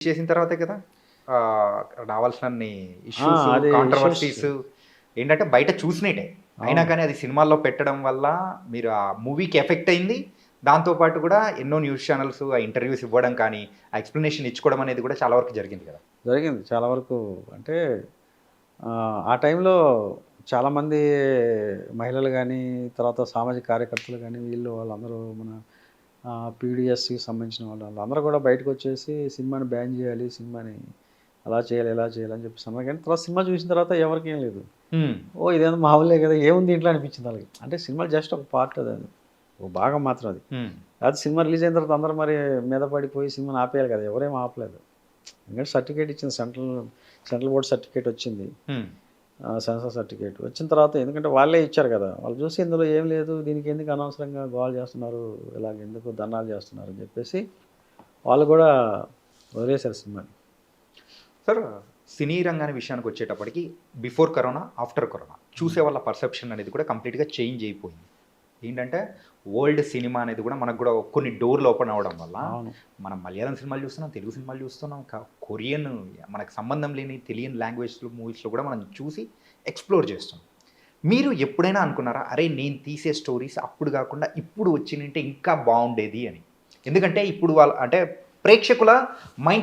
చేసిన తర్వాతే కదా! రావాల్సినన్ని ఆ! ఇష్యూస్, అదే ఇష్యూస్. కాంట్రోవర్సీస్ ఏంటంటే బయట చూసినేటే. అయినా అవును. కానీ అది సినిమాల్లో పెట్టడం వల్ల మీరు ఆ మూవీకి ఎఫెక్ట్ అయింది. దాంతో పాటు కూడా ఎన్నో న్యూస్ ఛానెల్స్ ఆ ఇంటర్వ్యూస్ ఇవ్వడం కానీ, ఆ ఎక్స్‌ప్లనేషన్ ఇచ్చుకోవడం అనేది కూడా చాలా వరకు జరిగింది కదా! జరిగింది చాలా వరకు. అంటే ఆ టైంలో చాలామంది మహిళలు గానీ, తర్వాత సామాజిక కార్యకర్తలు గానీ, వీళ్ళు వాళ్ళందరూ మన పీడీఎస్‌కి సంబంధించిన వాళ్ళు వాళ్ళందరూ కూడా బయటకొచ్చేసి సినిమాని బ్యాన్ జేయాలి, సినిమాని అలా చేయాలి, ఇలా చేయాలి అని చెప్పేసి అన్నారు. కానీ తర్వాత సినిమా చూసిన తర్వాత ఎవరికేం లేదు. హ్మ్. ఓహ్! ఇదేదో మామూలే కదా! ఏముంది దీంట్లో అనిపించింది ఆళ్ళకి. అంటే సినిమా జస్ట్ ఒక పార్ట్ అది. ఒక భాగం మాత్రం అది. హ్మ్. అది సినిమా రిలీజ్ అయిన తర్వాత అందరూ మరి మీద పడిపోయి సినిమాని ఆపేయాలి కదా! ఎవరేం ఆపలేదు. ఎందుకంటే సర్టిఫికేట్ ఇచ్చింది సెంట్రల్ బోర్డ్ సర్టిఫికేట్ వచ్చింది. హ్మ్. సెన్సార్ సర్టిఫికేట్ వచ్చిన తర్వాత ఎందుకంటే వాళ్ళే ఇచ్చారు కదా! వాళ్ళు చూసి ఇందులో ఏం లేదు. దీనికి ఎందుకు అనవసరంగా గోల చేస్తున్నారు. ఇలాగ ఎందుకు ధర్నాలు చేస్తున్నారు అని చెప్పేసి వాళ్ళు కూడా వదిలేసారు సినిమాని. సార్ సినీ రంగాని విషయానికొచ్చేటప్పటికి బిఫోర్ కరోనా, ఆఫ్టర్ కరోనా చూసే వాళ్ళ పర్సెప్షన్ అనేది కూడా కంప్లీట్‌గా చేంజ్ అయిపోయింది. ఏంటంటే ఓల్డ్ సినిమా అనేది కూడా మనకు కూడా కొన్ని డోర్‌లు ఓపెన్ అవ్వడం వల్ల అవును. మనం మలయాళం సినిమాలు చూస్తున్నాం, తెలుగు సినిమాలు చూస్తున్నాం, కొరియన్ మనకు సంబంధం లేని తెలియని లాంగ్వేజ్‌లో మూవీస్‌లో కూడా మనం చూసి ఎక్స్‌ప్లోర్ చేస్తున్నాం. మీరు ఎప్పుడైనా అనుకున్నారా? అరే! నేను తీసే స్టోరీస్ అప్పుడు కాకుండా ఇప్పుడు వచ్చినుంటే ఇంకా బావుండేది అని. ఎందుకంటే ఇప్పుడు వాళ్ళ అంటే ప్రేక్షకుల మైండ్